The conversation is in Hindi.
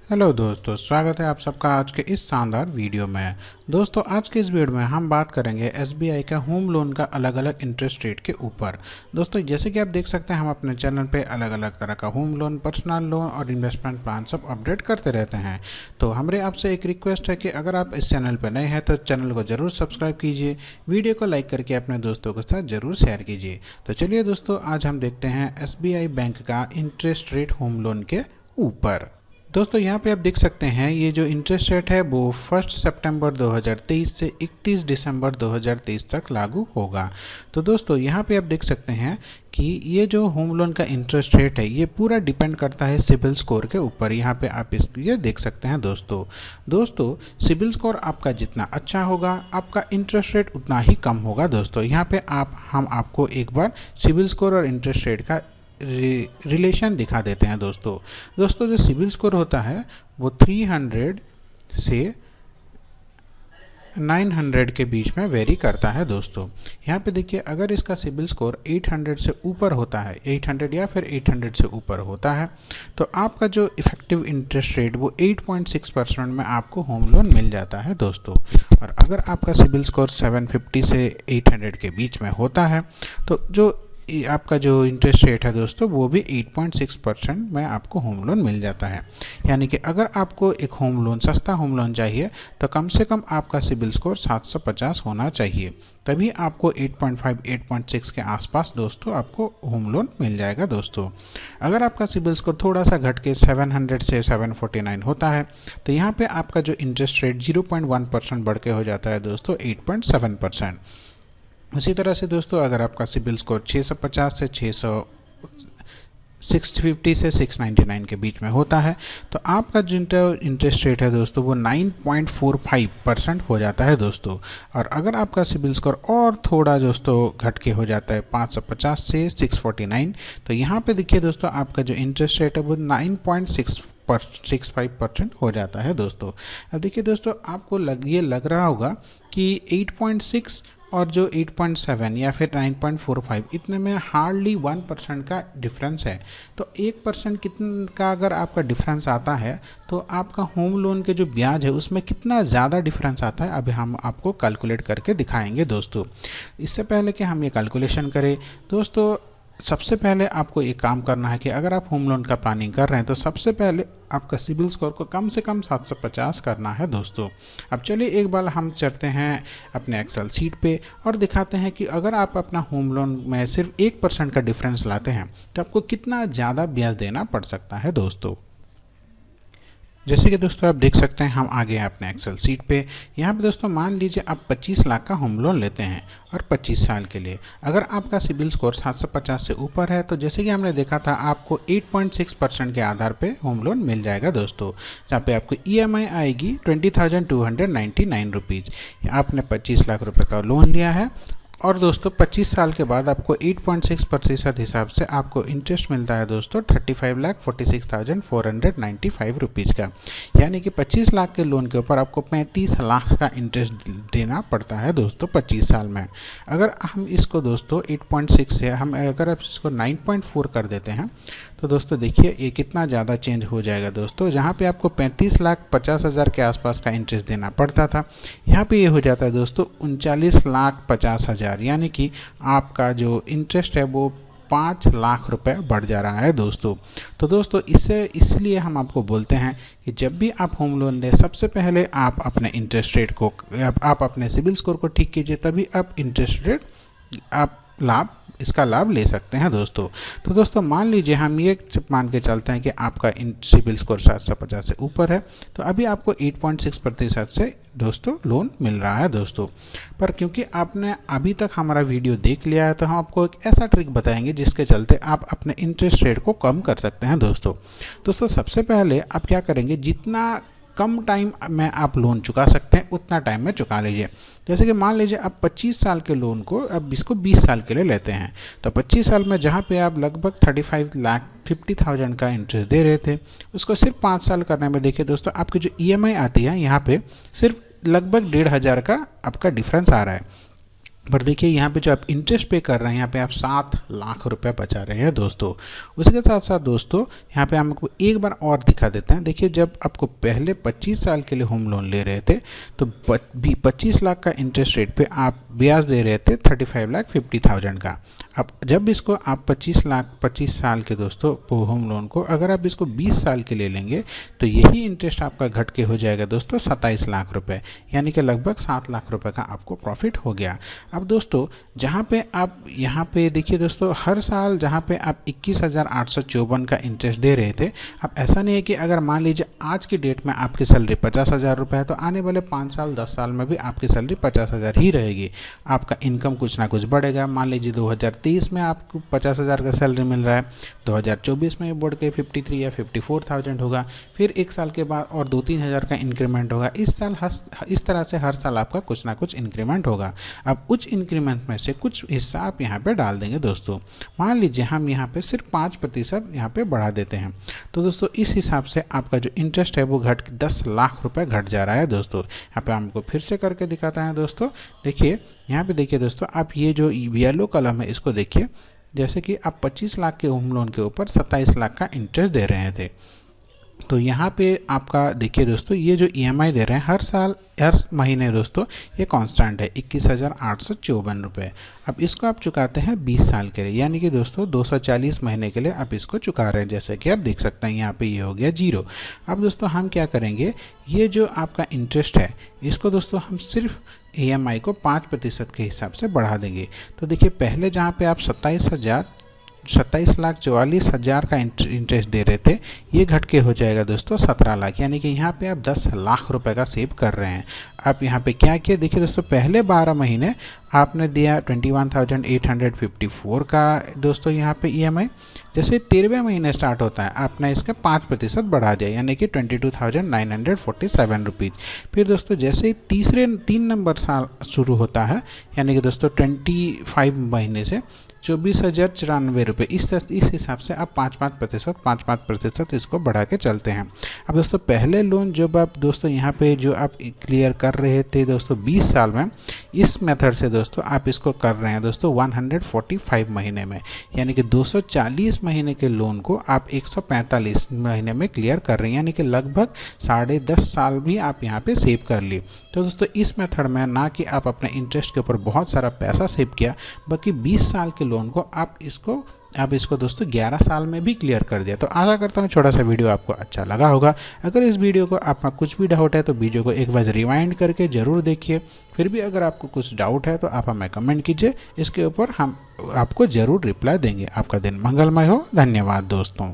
हेलो दोस्तों, स्वागत है आप सबका आज के इस शानदार वीडियो में। दोस्तों आज के इस वीडियो में हम बात करेंगे एसबीआई का होम लोन का अलग अलग इंटरेस्ट रेट के ऊपर। दोस्तों जैसे कि आप देख सकते हैं हम अपने चैनल पे अलग अलग तरह का होम लोन, पर्सनल लोन और इन्वेस्टमेंट प्लान सब अपडेट करते रहते हैं। तो हमारे आपसे एक रिक्वेस्ट है कि अगर आप इस चैनल पर नए हैं तो चैनल को ज़रूर सब्सक्राइब कीजिए, वीडियो को लाइक करके अपने दोस्तों के साथ ज़रूर शेयर कीजिए। तो चलिए दोस्तों आज हम देखते हैं एसबीआई बैंक का इंटरेस्ट रेट होम लोन के ऊपर। दोस्तों यहाँ पे आप देख सकते हैं ये जो इंटरेस्ट रेट है वो 1 सितंबर 2023 से 31 दिसंबर 2023 तक लागू होगा। तो दोस्तों यहाँ पे आप देख सकते हैं कि ये जो होम लोन का इंटरेस्ट रेट है ये पूरा डिपेंड करता है सिबिल स्कोर के ऊपर। यहाँ पे आप ये देख सकते हैं दोस्तों सिबिल स्कोर आपका जितना अच्छा होगा आपका इंटरेस्ट रेट उतना ही कम होगा। दोस्तों यहाँ पे हम आपको एक बार सिबिल स्कोर और इंटरेस्ट रेट का रिलेशन दिखा देते हैं। दोस्तों जो सिबिल स्कोर होता है वो 300 से 900 के बीच में वेरी करता है। दोस्तों यहाँ पे देखिए अगर इसका सिबिल स्कोर 800 से ऊपर होता है, 800 या फिर 800 से ऊपर होता है तो आपका जो इफेक्टिव इंटरेस्ट रेट वो 8.6% में आपको होम लोन मिल जाता है। दोस्तों और अगर आपका सिबिल स्कोर 750 से 800 के बीच में होता है तो जो आपका जो इंटरेस्ट रेट है दोस्तों वो भी 8.6% में आपको होम लोन मिल जाता है। यानी कि अगर आपको एक होम लोन, सस्ता होम लोन चाहिए तो कम से कम आपका सिबिल स्कोर 750 होना चाहिए, तभी आपको 8.5 8.6 के आसपास दोस्तों आपको होम लोन मिल जाएगा। दोस्तों अगर आपका सिबिल स्कोर थोड़ा सा घट के 700 से 749 होता है तो यहाँ पे आपका जो इंटरेस्ट रेट 0.1% बढ़ के हो जाता है दोस्तों 8.7%। उसी तरह से दोस्तों अगर आपका सिबिल स्कोर 650 से 650 से 699 के बीच में होता है तो आपका जो इंटरेस्ट रेट है दोस्तों वो 9.45% हो जाता है। दोस्तों और अगर आपका सिबिल स्कोर और थोड़ा दोस्तों घट के हो जाता है 550 से 649 तो यहाँ पे देखिए दोस्तों आपका जो इंटरेस्ट रेट है वो 9.65% हो जाता है। दोस्तों अब देखिए दोस्तों आपको ये लग रहा होगा कि 8.6 और जो 8.7 या फिर 9.45 इतने में हार्डली 1% का डिफरेंस है। तो 1% कितना का अगर आपका डिफरेंस आता है तो आपका होम लोन के जो ब्याज है उसमें कितना ज़्यादा डिफरेंस आता है अभी हम आपको कैलकुलेट करके दिखाएंगे। दोस्तों इससे पहले कि हम ये कैलकुलेशन करें दोस्तों सबसे पहले आपको एक काम करना है कि अगर आप होम लोन का प्लानिंग कर रहे हैं तो सबसे पहले आपका सिबिल स्कोर को कम से कम 750 करना है। दोस्तों अब चलिए एक बार हम चलते हैं अपने एक्सेल सीट पे और दिखाते हैं कि अगर आप अपना होम लोन में सिर्फ 1% का डिफरेंस लाते हैं तो आपको कितना ज़्यादा ब्याज देना पड़ सकता है। दोस्तों जैसे कि दोस्तों आप देख सकते हैं हम आ गए हैं अपने एक्सेल सीट पे। यहाँ पे दोस्तों मान लीजिए आप 25 लाख का होम लोन लेते हैं और 25 साल के लिए। अगर आपका सिबिल स्कोर 750 से ऊपर है तो जैसे कि हमने देखा था आपको 8.6% के आधार पे होम लोन मिल जाएगा। दोस्तों जहाँ पे आपको ईएमआई आएगी 20,299 रुपीज़। आपने 25 लाख रुपये का लोन लिया है और दोस्तों 25 साल के बाद आपको 8.6% हिसाब से आपको इंटरेस्ट मिलता है दोस्तों 35,46,495 रुपीज़ का। यानी कि 25 लाख के लोन के ऊपर आपको 35 लाख का इंटरेस्ट देना पड़ता है दोस्तों 25 साल में। अगर हम इसको दोस्तों 8.6 से हम अगर आप इसको 9.4 कर देते हैं तो दोस्तों देखिए ये कितना ज़्यादा चेंज हो जाएगा। दोस्तों जहाँ पे आपको 35,50,000 के आसपास का इंटरेस्ट देना पड़ता था यहाँ पे ये हो जाता है दोस्तों 39,50,000, यानी कि आपका जो इंटरेस्ट है वो 5 लाख रुपए बढ़ जा रहा है। दोस्तों तो दोस्तों इसलिए हम आपको बोलते हैं कि जब भी आप होम लोन लें सबसे पहले आप अपने इंटरेस्ट रेट को आप अपने सिबिल स्कोर को ठीक कीजिए, तभी आप इंटरेस्ट रेट आप इसका लाभ ले सकते हैं। दोस्तों तो दोस्तों मान लीजिए हम ये मान के चलते हैं कि आपका सिबिल स्कोर 750 से ऊपर है तो अभी आपको 8.6% से दोस्तों लोन मिल रहा है। दोस्तों पर क्योंकि आपने अभी तक हमारा वीडियो देख लिया है तो हम आपको एक ऐसा ट्रिक बताएंगे जिसके चलते आप अपने इंटरेस्ट रेट को कम कर सकते हैं। दोस्तों सबसे पहले आप क्या करेंगे, जितना कम टाइम में आप लोन चुका सकते हैं उतना टाइम में चुका लीजिए। जैसे कि मान लीजिए आप 25 साल के लोन को अब इसको 20 साल के लिए लेते हैं तो 25 साल में जहाँ पे आप लगभग 35,50,000 का इंटरेस्ट दे रहे थे उसको सिर्फ 5 साल करने में देखिए दोस्तों आपकी जो ईएमआई आती है यहाँ पे सिर्फ लगभग 1,500 का आपका डिफरेंस आ रहा है। पर देखिए यहाँ पे जो आप इंटरेस्ट पे कर रहे हैं, यहाँ पे आप 7 लाख रुपए बचा रहे हैं दोस्तों। उसके साथ साथ दोस्तों यहाँ पे हम आपको एक बार और दिखा देते हैं। देखिए जब आपको पहले 25 साल के लिए होम लोन ले रहे थे तो 25 लाख का इंटरेस्ट रेट पे आप ब्याज दे रहे थे 35,50,000 का। अब जब इसको आप 25 साल के दोस्तों होम लोन को अगर आप इसको 20 साल के ले लेंगे तो यही इंटरेस्ट आपका घट के हो जाएगा दोस्तों 27 लाख रुपए, यानी कि लगभग 7 लाख रुपए का आपको प्रॉफिट हो गया। अब दोस्तों जहाँ पे आप यहाँ पे देखिए दोस्तों, हर साल जहाँ पे आप 21,854 का इंटरेस्ट दे रहे थे, अब ऐसा नहीं है कि अगर मान लीजिए आज की डेट में आपकी सैलरी 50,000 रुपये है तो आने वाले 5 साल 10 साल में भी आपकी सैलरी 50,000 ही रहेगी। आपका इनकम कुछ ना कुछ बढ़ेगा। मान लीजिए 2023 में आपको 50,000 का सैलरी मिल रहा है, 2024 में बढ़ के 53 या 54,000 होगा, फिर एक साल के बाद और 2-3 हज़ार का इंक्रीमेंट होगा। इस तरह से हर साल आपका कुछ ना कुछ इंक्रीमेंट होगा। अब कुछ इंक्रीमेंट में से कुछ हिस्सा आप यहाँ पे डाल देंगे दोस्तों। मान लीजिए हम यहाँ पे सिर्फ 5% यहाँ पे बढ़ा देते हैं तो दोस्तों इस हिसाब से आपका जो इंटरेस्ट है वो घट 10 लाख रुपए घट जा रहा है दोस्तों। यहाँ पे हमको फिर से करके दिखाता है दोस्तों। देखिए यहाँ पे देखिए दोस्तों, आप ये जो येलो कलम है इसको देखिए, जैसे कि आप 25 लाख के होम लोन के ऊपर 27 लाख का इंटरेस्ट दे रहे थे, तो यहाँ पे आपका देखिए दोस्तों ये जो EMI दे रहे हैं हर साल हर महीने दोस्तों ये कांस्टेंट है 21,854 रुपये। अब इसको आप चुकाते हैं 20 साल के लिए, यानी कि दोस्तों 240 महीने के लिए आप इसको चुका रहे हैं, जैसे कि आप देख सकते हैं यहाँ पे ये हो गया 0। अब दोस्तों हम क्या करेंगे, ये जो आपका इंटरेस्ट है इसको दोस्तों हम सिर्फ EMI को 5% के हिसाब से बढ़ा देंगे। तो देखिए पहले जहाँ पे आप 27,44,000 का इंटरेस्ट दे रहे थे, ये घट के हो जाएगा दोस्तों 17 लाख, यानी कि यहाँ पे आप 10 लाख रुपए का सेव कर रहे हैं। आप यहाँ पे क्या किया देखिए दोस्तों, पहले 12 महीने आपने दिया 21,854 का दोस्तों यहाँ पे EMI। जैसे 13वें महीने स्टार्ट होता है आपने इसका 5% बढ़ा दिया, यानी कि 22,947 रुपीज़। फिर दोस्तों जैसे ही 3 नंबर साल शुरू होता है, यानी कि दोस्तों 25 महीने से 24,094 रुपये, इस हिसाब से आप 5% इसको बढ़ा के चलते हैं। अब दोस्तों पहले लोन जब आप दोस्तों यहाँ पे जो आप क्लियर कर रहे थे दोस्तों 20 साल में, इस मेथड से दोस्तों आप इसको कर रहे हैं दोस्तों 145 महीने में, यानी कि 240 महीने के लोन को आप 145 महीने में क्लियर कर रहे हैं, यानी कि लगभग 10.5 साल भी आप यहाँ पे सेव कर लिए। तो दोस्तों इस मेथड में ना कि आप अपने इंटरेस्ट के ऊपर बहुत सारा पैसा सेव किया, बल्कि 20 साल के लोन को आप इसको दोस्तों 11 साल में भी क्लियर कर दिया। तो आशा करता हूँ छोटा सा वीडियो आपको अच्छा लगा होगा। अगर इस वीडियो को आपका कुछ भी डाउट है तो वीडियो को एक बार रिवाइंड करके ज़रूर देखिए। फिर भी अगर आपको कुछ डाउट है तो आप हमें कमेंट कीजिए, इसके ऊपर हम आपको ज़रूर रिप्लाई देंगे। आपका दिन मंगलमय हो। धन्यवाद दोस्तों।